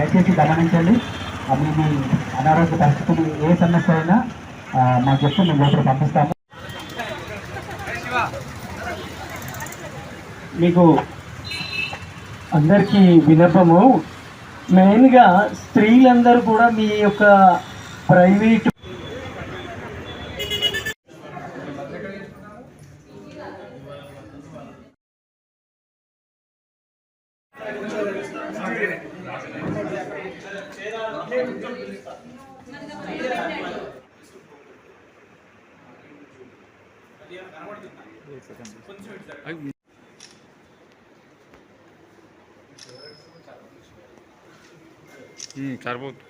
దయచేసి గమనించండి. మీ అనారోగ్య పరిస్థితులు ఏ సమస్య అయినా మాకు చెప్తే మేము లోపల పంపిస్తాము. మీకు అందరికీ విన్నపము, మెయిన్గా స్త్రీలందరూ కూడా మీ యొక్క ప్రైవేట్ సరిపోతుంది.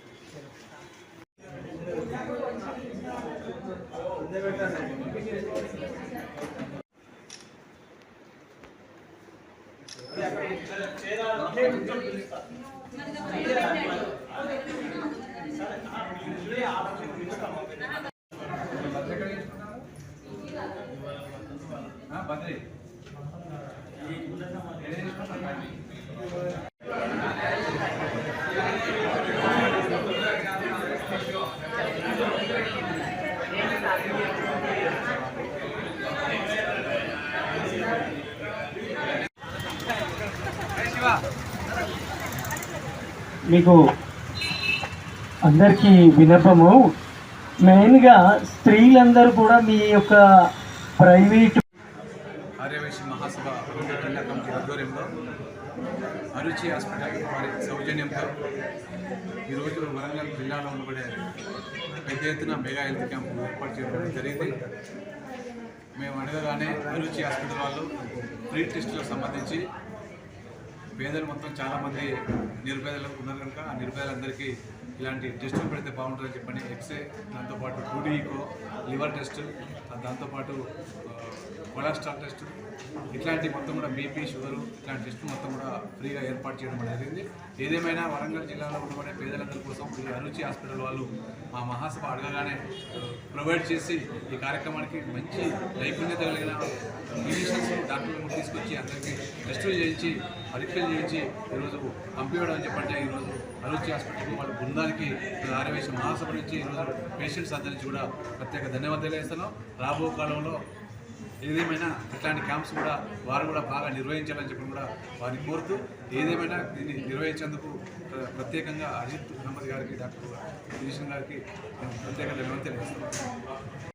మీకు అందరికీ విన్నపము, మెయిన్గా స్త్రీలందరూ కూడా మీ యొక్క ప్రైవేట్ ఆర్యవైశ్య మహాసభ జిల్లా కమిటీ ఆధ్వర్యంలో అరుచి హాస్పిటల్ వారి సౌజన్యంతో ఈరోజు వరంగల్ జిల్లాలో ఉండబడే పెద్ద ఎత్తున మెగా హెల్త్ క్యాంపు ఏర్పాటు చేయడం జరిగింది. మేము అడగగానే అరుచి హాస్పిటల్ వాళ్ళు ఫ్రీ టెస్టులకు సంబంధించి పేదలు మొత్తం చాలామంది నిరుపేదలు ఉన్నారు కనుక ఆ నిరుపేదలందరికీ ఇలాంటి టెస్టులు పెడితే బాగుంటుందని చెప్పని ఎక్స్రే, దాంతోపాటు టూడీకో, లివర్ టెస్ట్, దాంతోపాటు కొలెస్ట్రాల్ టెస్ట్, ఇట్లాంటి మొత్తం కూడా బీపీ, షుగరు ఇట్లాంటి టెస్టులు మొత్తం కూడా ఫ్రీగా ఏర్పాటు చేయడం జరిగింది. ఏదేమైనా వరంగల్ జిల్లాలో ఉండబడే పేదలందరి కోసం ఈ అరుచి హాస్పిటల్ వాళ్ళు మా మహాసభ అడగగానే ప్రొవైడ్ చేసి ఈ కార్యక్రమానికి మంచి నైపుణ్యత కలిగిన ఫిజిషియన్స్, డాక్టర్లను తీసుకొచ్చి అందరికీ టెస్టులు చేయించి పరీక్షలు చేయించి ఈరోజు పంపించడం అని చెప్పంటే ఈరోజు అరుచి హాస్పిటల్కి వాళ్ళ బృందానికి ఆర్యవైశ్య మహాసభ నుంచి ఈరోజు పేషెంట్స్ అందరి నుంచి కూడా ప్రత్యేక ధన్యవాదాలు వేస్తున్నాం. రాబో కాలంలో ఏదేమైనా ఇట్లాంటి క్యాంప్స్ కూడా వారు కూడా బాగా నిర్వహించాలని చెప్పి కూడా వారిని కోరుతూ, ఏదేమైనా దీన్ని నిర్వహించేందుకు ప్రత్యేకంగా అజిత్ అహ్మద్ గారికి, డాక్టర్ ఫిజిషియన్ గారికి ప్రత్యేక ధన్యవాదాలు తెలియజేస్తున్నాం.